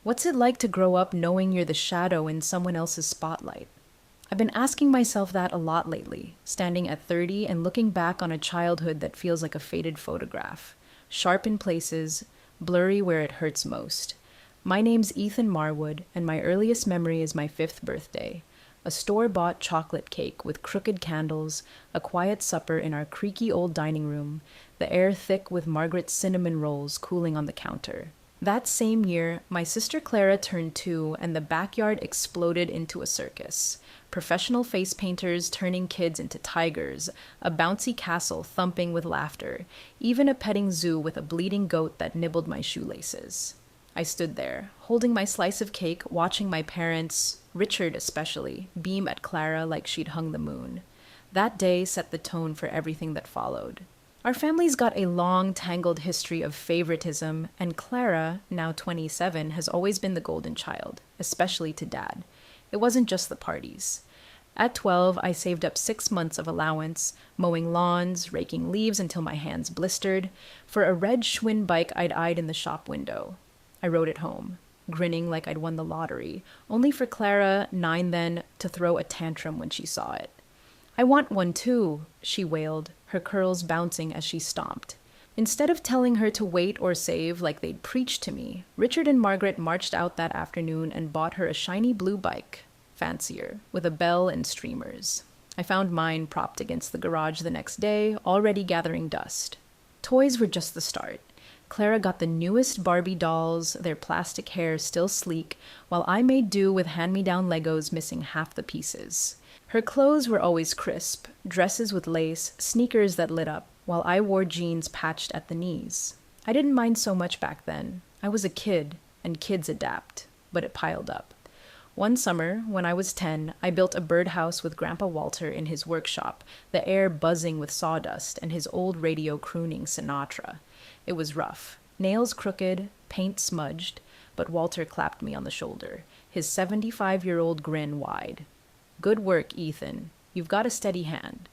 What's it like to grow up knowing you're the shadow in someone else's spotlight? I've been asking myself that a lot lately, standing at 30 and looking back on a childhood that feels like a faded photograph, sharp in places, blurry where it hurts most. My name's Ethan Marwood, and my earliest memory is my fifth birthday. A store-bought chocolate cake with crooked candles, a quiet supper in our creaky old dining room, the air thick with Margaret's cinnamon rolls cooling on the counter. That same year, my sister Clara turned 2 and the backyard exploded into a circus. Professional face painters turning kids into tigers, a bouncy castle thumping with laughter, even a petting zoo with a bleating goat that nibbled my shoelaces. I stood there, holding my slice of cake, watching my parents, Richard especially, beam at Clara like she'd hung the moon. That day set the tone for everything that followed. Our family's got a long, tangled history of favoritism, and Clara, now 27, has always been the golden child, especially to Dad. It wasn't just the parties. At 12, I saved up 6 months of allowance, mowing lawns, raking leaves until my hands blistered, for a red Schwinn bike I'd eyed in the shop window. I rode it home, grinning like I'd won the lottery, only for Clara, 9 then, to throw a tantrum when she saw it. "I want one too," she wailed, her curls bouncing as she stomped. Instead of telling her to wait or save like they'd preached to me, Richard and Margaret marched out that afternoon and bought her a shiny blue bike, fancier, with a bell and streamers. I found mine propped against the garage the next day, already gathering dust. Toys were just the start. Clara got the newest Barbie dolls, their plastic hair still sleek, while I made do with hand-me-down Legos missing half the pieces. Her clothes were always crisp, dresses with lace, sneakers that lit up, while I wore jeans patched at the knees. I didn't mind so much back then. I was a kid, and kids adapt, but it piled up. One summer, when I was 10, I built a birdhouse with Grandpa Walter in his workshop, the air buzzing with sawdust and his old radio crooning Sinatra. It was rough, nails crooked, paint smudged, but Walter clapped me on the shoulder, his 75-year-old grin wide. "Good work, Ethan. You've got a steady hand."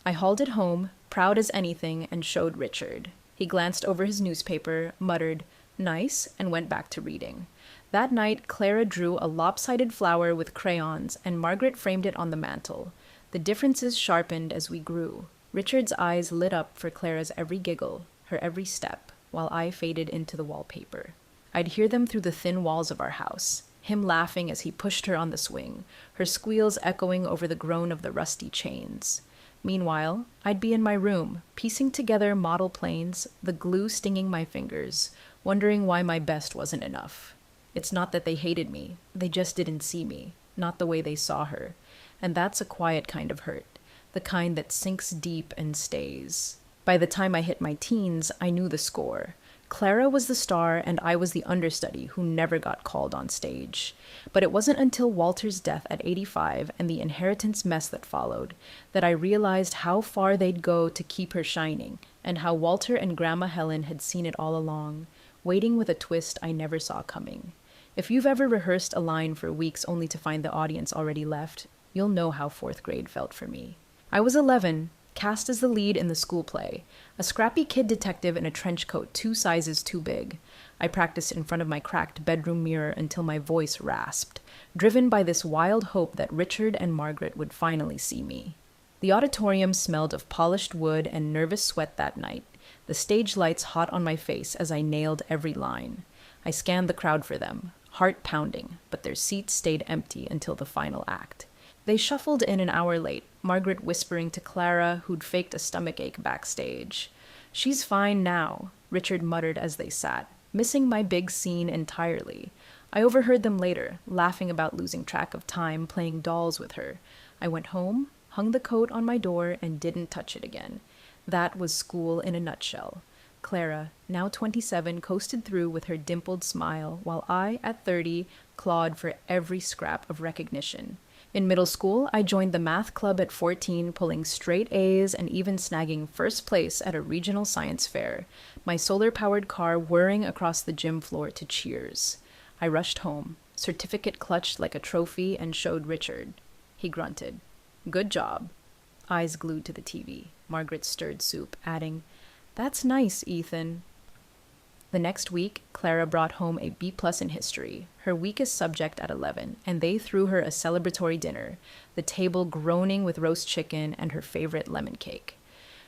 I hauled it home, proud as anything, and showed Richard. He glanced over his newspaper, muttered, "Nice," and went back to reading. That night, Clara drew a lopsided flower with crayons, and Margaret framed it on the mantel. The differences sharpened as we grew. Richard's eyes lit up for Clara's every giggle, her every step, while I faded into the wallpaper. I'd hear them through the thin walls of our house, him laughing as he pushed her on the swing, her squeals echoing over the groan of the rusty chains. Meanwhile, I'd be in my room, piecing together model planes, the glue stinging my fingers, wondering why my best wasn't enough. It's not that they hated me, they just didn't see me, not the way they saw her. And that's a quiet kind of hurt, the kind that sinks deep and stays. By the time I hit my teens, I knew the score. Clara was the star and I was the understudy who never got called on stage. But it wasn't until Walter's death at 85 and the inheritance mess that followed that I realized how far they'd go to keep her shining and how Walter and Grandma Helen had seen it all along, waiting with a twist I never saw coming. If you've ever rehearsed a line for weeks only to find the audience already left, you'll know how 4th grade felt for me. I was 11, cast as the lead in the school play, a scrappy kid detective in a trench coat 2 sizes too big. I practiced in front of my cracked bedroom mirror until my voice rasped, driven by this wild hope that Richard and Margaret would finally see me. The auditorium smelled of polished wood and nervous sweat that night, the stage lights hot on my face as I nailed every line. I scanned the crowd for them, heart pounding, but their seats stayed empty until the final act. They shuffled in an hour late, Margaret whispering to Clara, who'd faked a stomachache backstage. "She's fine now," Richard muttered as they sat, missing my big scene entirely. I overheard them later, laughing about losing track of time, playing dolls with her. I went home, hung the coat on my door, and didn't touch it again. That was school in a nutshell. Clara, now 27, coasted through with her dimpled smile, while I, at 30, clawed for every scrap of recognition. In middle school, I joined the math club at 14, pulling straight A's and even snagging first place at a regional science fair, my solar-powered car whirring across the gym floor to cheers. I rushed home, certificate clutched like a trophy, and showed Richard. He grunted. "Good job." Eyes glued to the TV. Margaret stirred soup, adding, "That's nice, Ethan." The next week, Clara brought home a B+ in history, her weakest subject at 11, and they threw her a celebratory dinner, the table groaning with roast chicken and her favorite lemon cake.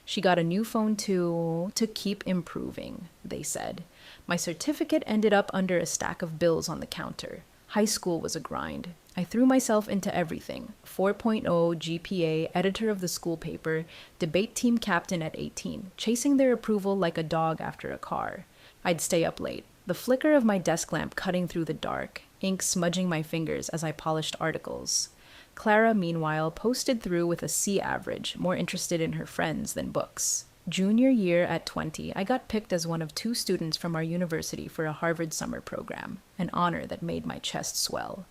She got a new phone to keep improving, they said. My certificate ended up under a stack of bills on the counter. High school was a grind. I threw myself into everything. 4.0 GPA, editor of the school paper, debate team captain at 18, chasing their approval like a dog after a car. I'd stay up late, the flicker of my desk lamp cutting through the dark, ink smudging my fingers as I polished articles. Clara, meanwhile, posted through with a C average, more interested in her friends than books. Junior year at 20, I got picked as one of 2 students from our university for a Harvard summer program, an honor that made my chest swell.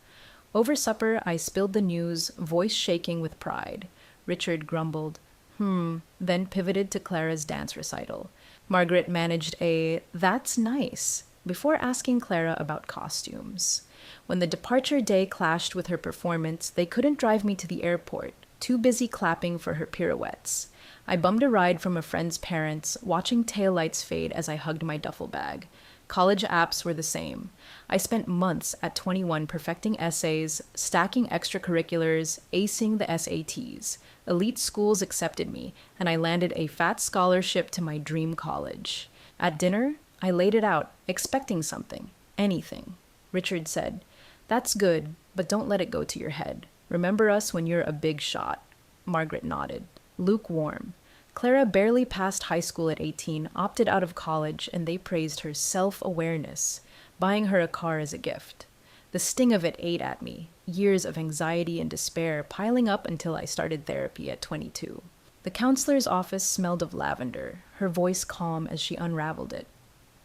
Over supper, I spilled the news, voice shaking with pride. Richard grumbled, then pivoted to Clara's dance recital. Margaret managed a, "That's nice," before asking Clara about costumes. When the departure day clashed with her performance, they couldn't drive me to the airport, too busy clapping for her pirouettes. I bummed a ride from a friend's parents, watching taillights fade as I hugged my duffel bag. College apps were the same. I spent months at 21 perfecting essays, stacking extracurriculars, acing the SATs. Elite schools accepted me, and I landed a fat scholarship to my dream college. At dinner, I laid it out, expecting something, anything. Richard said, "That's good, but don't let it go to your head. Remember us when you're a big shot." Margaret nodded. Lukewarm. Clara barely passed high school at 18, opted out of college, and they praised her self-awareness, buying her a car as a gift. The sting of it ate at me, years of anxiety and despair piling up until I started therapy at 22. The counselor's office smelled of lavender, her voice calm as she unraveled it.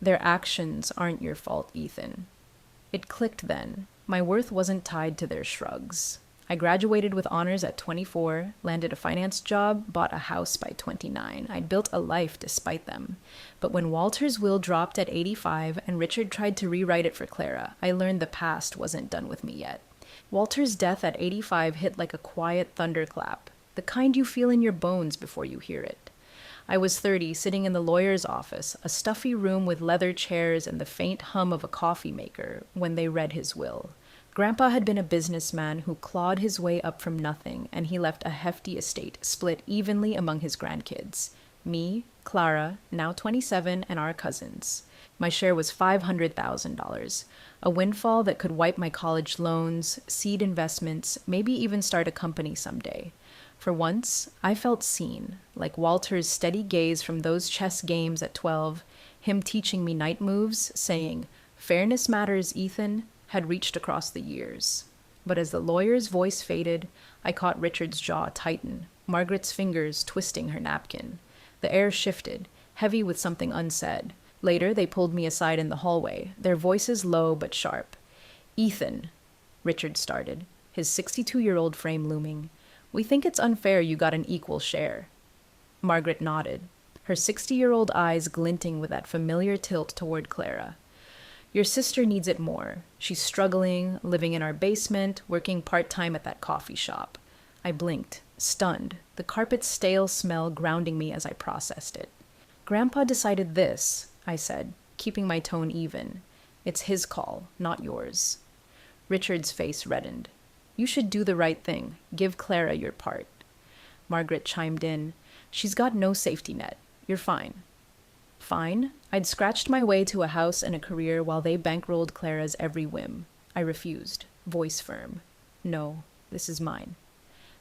"Their actions aren't your fault, Ethan." It clicked then. My worth wasn't tied to their shrugs. I graduated with honors at 24, landed a finance job, bought a house by 29. I'd built a life despite them. But when Walter's will dropped at 85 and Richard tried to rewrite it for Clara, I learned the past wasn't done with me yet. Walter's death at 85 hit like a quiet thunderclap, the kind you feel in your bones before you hear it. I was 30, sitting in the lawyer's office, a stuffy room with leather chairs and the faint hum of a coffee maker, when they read his will. Grandpa had been a businessman who clawed his way up from nothing, and he left a hefty estate split evenly among his grandkids. Me, Clara, now 27, and our cousins. My share was $500,000, a windfall that could wipe my college loans, seed investments, maybe even start a company someday. For once, I felt seen, like Walter's steady gaze from those chess games at 12, him teaching me knight moves, saying, "Fairness matters, Ethan," had reached across the years. But as the lawyer's voice faded, I caught Richard's jaw tighten, Margaret's fingers twisting her napkin. The air shifted, heavy with something unsaid. Later, they pulled me aside in the hallway, their voices low but sharp. "Ethan," Richard started, his 62-year-old frame looming, "we think it's unfair you got an equal share." Margaret nodded, her 60-year-old eyes glinting with that familiar tilt toward Clara. "Your sister needs it more. She's struggling, living in our basement, working part-time at that coffee shop." I blinked, stunned, the carpet's stale smell grounding me as I processed it. "Grandpa decided this," I said, keeping my tone even. "It's his call, not yours." Richard's face reddened. "You should do the right thing. Give Clara your part." Margaret chimed in. "She's got no safety net. You're fine." Fine? I'd scratched my way to a house and a career while they bankrolled Clara's every whim. I refused, voice firm. "No, this is mine."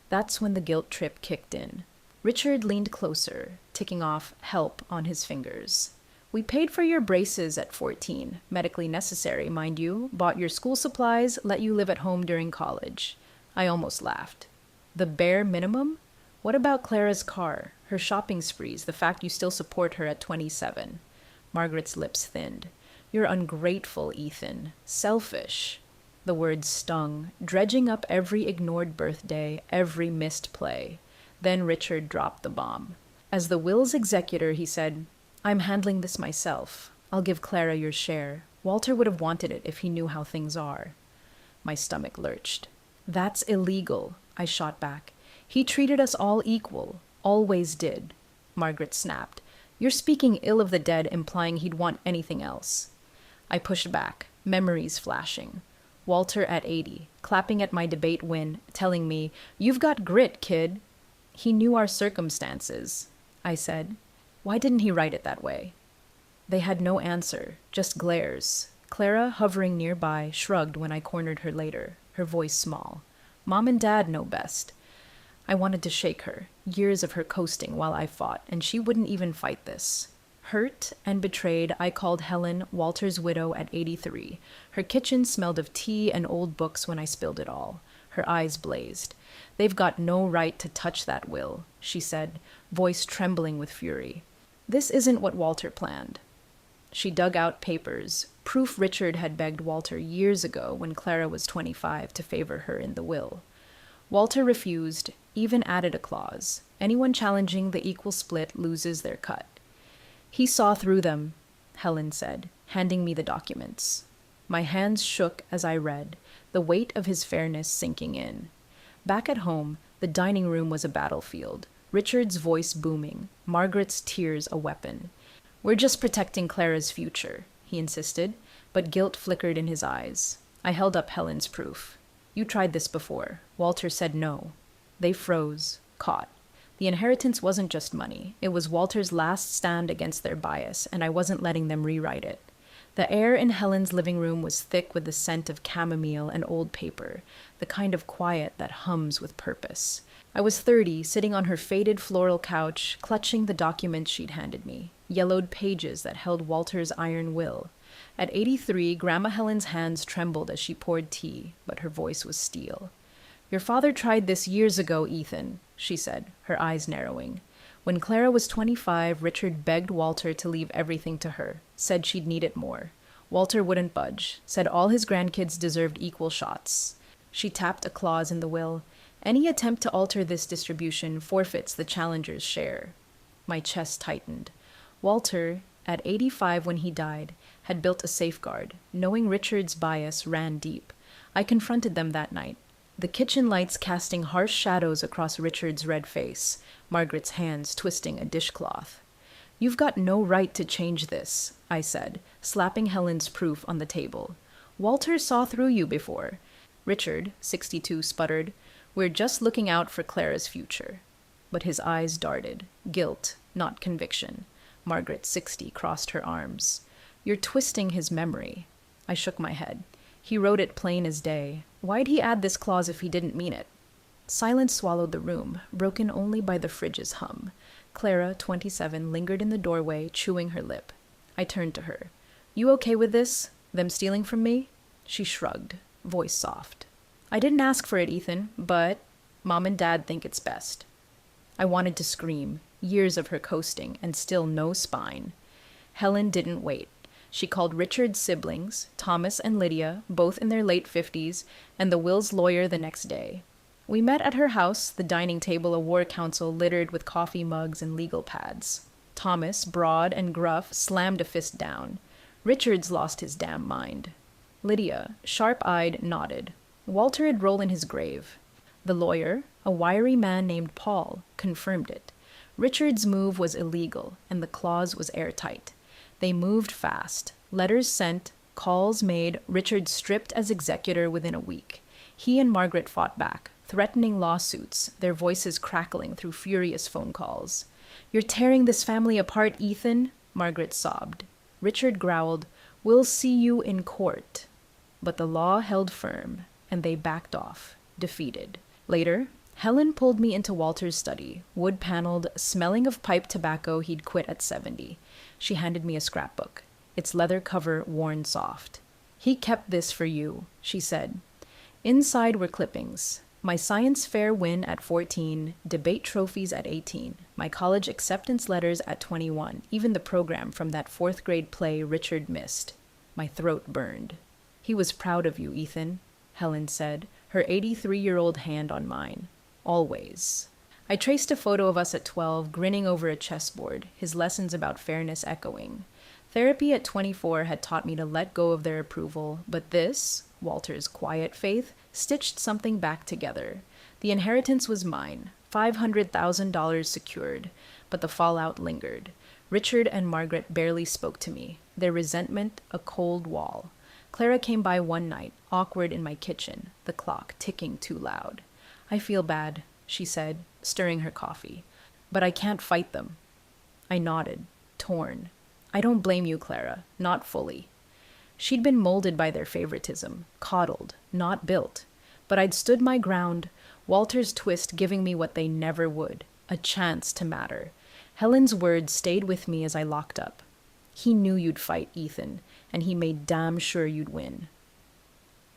That's when the guilt trip kicked in. Richard leaned closer, ticking off help on his fingers. "We paid for your braces at 14, medically necessary, mind you, bought your school supplies, let you live at home during college." I almost laughed. "The bare minimum? What about Clara's car, her shopping sprees, the fact you still support her at 27? Margaret's lips thinned. "You're ungrateful, Ethan. Selfish." The words stung, dredging up every ignored birthday, every missed play. Then Richard dropped the bomb. As the will's executor, he said, "I'm handling this myself. I'll give Clara your share. Walter would have wanted it if he knew how things are." My stomach lurched. "That's illegal," I shot back. "He treated us all equal. Always did." Margaret snapped. You're speaking ill of the dead, implying he'd want anything else. I pushed back, memories flashing. Walter at 80, clapping at my debate win, telling me, "You've got grit, kid." He knew our circumstances, I said. Why didn't he write it that way? They had no answer, just glares. Clara, hovering nearby, shrugged when I cornered her later, her voice small. Mom and Dad know best. I wanted to shake her, years of her coasting while I fought, and she wouldn't even fight this. Hurt and betrayed, I called Helen, Walter's widow, at 83. Her kitchen smelled of tea and old books when I spilled it all. Her eyes blazed. "They've got no right to touch that will," she said, voice trembling with fury. "This isn't what Walter planned." She dug out papers, proof Richard had begged Walter years ago when Clara was 25 to favor her in the will. Walter refused, even added a clause. Anyone challenging the equal split loses their cut. "He saw through them," Helen said, handing me the documents. My hands shook as I read, the weight of his fairness sinking in. Back at home, the dining room was a battlefield, Richard's voice booming, Margaret's tears a weapon. "We're just protecting Clara's future," he insisted, but guilt flickered in his eyes. I held up Helen's proof. "You tried this before." Walter said no. They froze, caught. The inheritance wasn't just money. It was Walter's last stand against their bias, and I wasn't letting them rewrite it. The air in Helen's living room was thick with the scent of chamomile and old paper, the kind of quiet that hums with purpose. I was 30, sitting on her faded floral couch, clutching the documents she'd handed me, yellowed pages that held Walter's iron will. At 83, Grandma Helen's hands trembled as she poured tea, but her voice was steel. "Your father tried this years ago, Ethan," she said, her eyes narrowing. "When Clara was 25, Richard begged Walter to leave everything to her, said she'd need it more. Walter wouldn't budge, said all his grandkids deserved equal shots." She tapped a clause in the will. "Any attempt to alter this distribution forfeits the challenger's share." My chest tightened. Walter, at 85 when he died, had built a safeguard, knowing Richard's bias ran deep. I confronted them that night, the kitchen lights casting harsh shadows across Richard's red face, Margaret's hands twisting a dishcloth. "You've got no right to change this," I said, slapping Helen's proof on the table. "Walter saw through you before." Richard, 62, sputtered, "We're just looking out for Clara's future." But his eyes darted. Guilt, not conviction. Margaret, 60, crossed her arms. "You're twisting his memory." I shook my head. "He wrote it plain as day. Why'd he add this clause if he didn't mean it?" Silence swallowed the room, broken only by the fridge's hum. Clara, 27, lingered in the doorway, chewing her lip. I turned to her. "You okay with this? Them stealing from me?" She shrugged, voice soft. "I didn't ask for it, Ethan, but Mom and Dad think it's best." I wanted to scream, years of her coasting, and still no spine. Helen didn't wait. She called Richard's siblings, Thomas and Lydia, both in their late 50s, and the will's lawyer the next day. We met at her house, the dining table a war council littered with coffee mugs and legal pads. Thomas, broad and gruff, slammed a fist down. Richard's lost his damn mind. Lydia, sharp-eyed, nodded. Walter had rolled in his grave. The lawyer, a wiry man named Paul, confirmed it. Richard's move was illegal, and the clause was airtight. They moved fast. Letters sent, calls made, Richard stripped as executor within a week. He and Margaret fought back, threatening lawsuits, their voices crackling through furious phone calls. "You're tearing this family apart, Ethan," Margaret sobbed. Richard growled, "We'll see you in court." But the law held firm, and they backed off, defeated. Later, Helen pulled me into Walter's study, wood-paneled, smelling of pipe tobacco he'd quit at 70. She handed me a scrapbook, its leather cover worn soft. "He kept this for you," she said. Inside were clippings. My science fair win at 14, debate trophies at 18, my college acceptance letters at 21, even the program from that fourth-grade play Richard missed. My throat burned. "He was proud of you, Ethan," Helen said, her 83-year-old hand on mine. "Always." I traced a photo of us at 12, grinning over a chessboard, his lessons about fairness echoing. Therapy at 24 had taught me to let go of their approval, but this, Walter's quiet faith, stitched something back together. The inheritance was mine, $500,000 secured, but the fallout lingered. Richard and Margaret barely spoke to me, their resentment a cold wall. Clara came by one night, awkward in my kitchen, the clock ticking too loud. "I feel bad," she said, stirring her coffee, "but I can't fight them." I nodded, torn. "I don't blame you, Clara, not fully." She'd been molded by their favoritism, coddled, not built. But I'd stood my ground, Walter's twist giving me what they never would, a chance to matter. Helen's words stayed with me as I locked up. "He knew you'd fight, Ethan, and he made damn sure you'd win."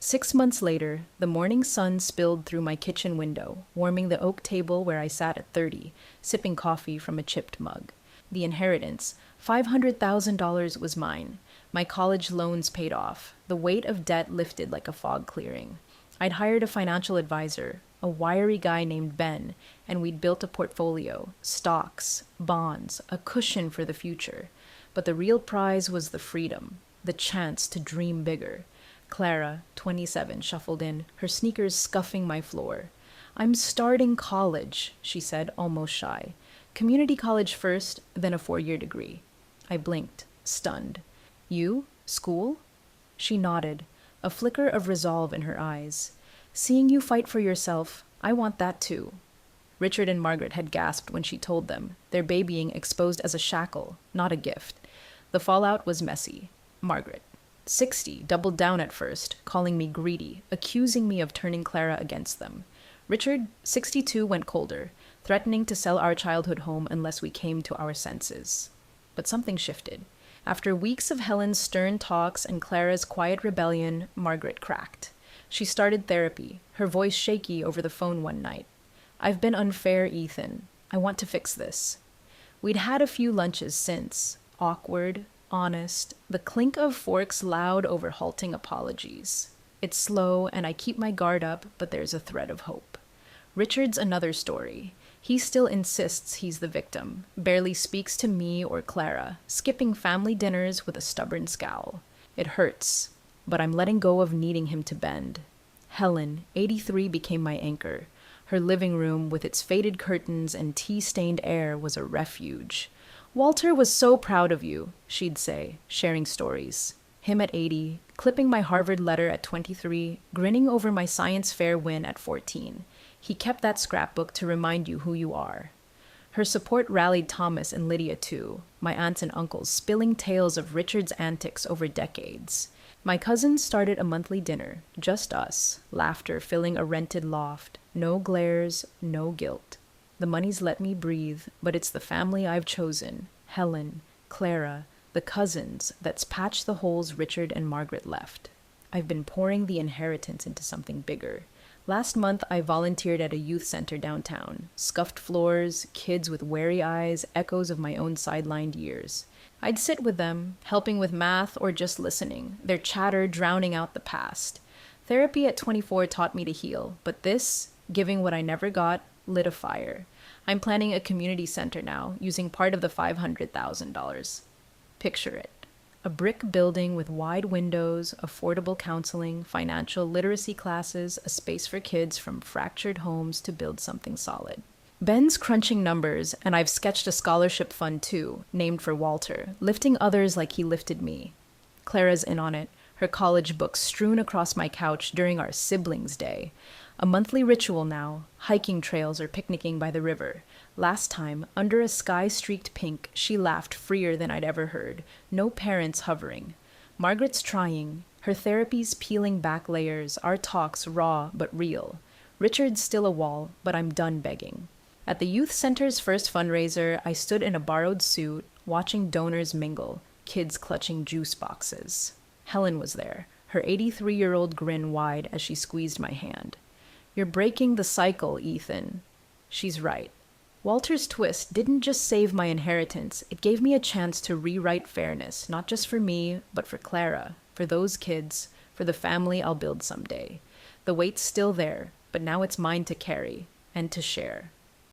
6 months later, the morning sun spilled through my kitchen window, warming the oak table where I sat at 30, sipping coffee from a chipped mug. The inheritance, $500,000, was mine. My college loans paid off. The weight of debt lifted like a fog clearing. I'd hired a financial advisor, a wiry guy named Ben, and we'd built a portfolio, stocks, bonds, a cushion for the future. But the real prize was the freedom, the chance to dream bigger. Clara, 27, shuffled in, her sneakers scuffing my floor. "I'm starting college," she said, almost shy. "Community college first, then a 4-year degree." I blinked, stunned. "You? School?" She nodded, a flicker of resolve in her eyes. "Seeing you fight for yourself, I want that too." Richard and Margaret had gasped when she told them, their babying exposed as a shackle, not a gift. The fallout was messy. Margaret, 60, doubled down at first, calling me greedy, accusing me of turning Clara against them. Richard, 62, went colder, threatening to sell our childhood home unless we came to our senses. But something shifted. After weeks of Helen's stern talks and Clara's quiet rebellion, Margaret cracked. She started therapy, her voice shaky over the phone one night. "I've been unfair, Ethan. I want to fix this." We'd had a few lunches since, awkward, honest, the clink of forks loud over halting apologies. It's slow, and I keep my guard up, but there's a thread of hope. Richard's another story. He still insists he's the victim, barely speaks to me or Clara, skipping family dinners with a stubborn scowl. It hurts, but I'm letting go of needing him to bend. Helen, 83, became my anchor. Her living room, with its faded curtains and tea-stained air, was a refuge. "Walter was so proud of you," she'd say, sharing stories. Him at 80, clipping my Harvard letter at 23, grinning over my science fair win at 14. He kept that scrapbook to remind you who you are. Her support rallied Thomas and Lydia too, my aunts and uncles spilling tales of Richard's antics over decades. My cousins started a monthly dinner, just us, laughter filling a rented loft, no glares, no guilt. The money's let me breathe, but it's the family I've chosen, Helen, Clara, the cousins, that's patched the holes Richard and Margaret left. I've been pouring the inheritance into something bigger. Last month, I volunteered at a youth center downtown. Scuffed floors, kids with wary eyes, echoes of my own sidelined years. I'd sit with them, helping with math or just listening, their chatter drowning out the past. Therapy at 24 taught me to heal, but this, giving what I never got, lit a fire. I'm planning a community center now, using part of the $500,000. Picture it. A brick building with wide windows, affordable counseling, financial literacy classes, a space for kids from fractured homes to build something solid. Ben's crunching numbers, and I've sketched a scholarship fund too, named for Walter, lifting others like he lifted me. Clara's in on it, her college books strewn across my couch during our siblings' day. A monthly ritual now, hiking trails or picnicking by the river. Last time, under a sky streaked pink, she laughed freer than I'd ever heard, no parents hovering. Margaret's trying, her therapies peeling back layers, our talks raw but real. Richard's still a wall, but I'm done begging. At the youth center's first fundraiser, I stood in a borrowed suit, watching donors mingle, kids clutching juice boxes. Helen was there, her 83-year-old grin wide as she squeezed my hand. "You're breaking the cycle, Ethan." She's right. Walter's twist didn't just save my inheritance, it gave me a chance to rewrite fairness, not just for me, but for Clara, for those kids, for the family I'll build someday. The weight's still there, but now it's mine to carry and to share.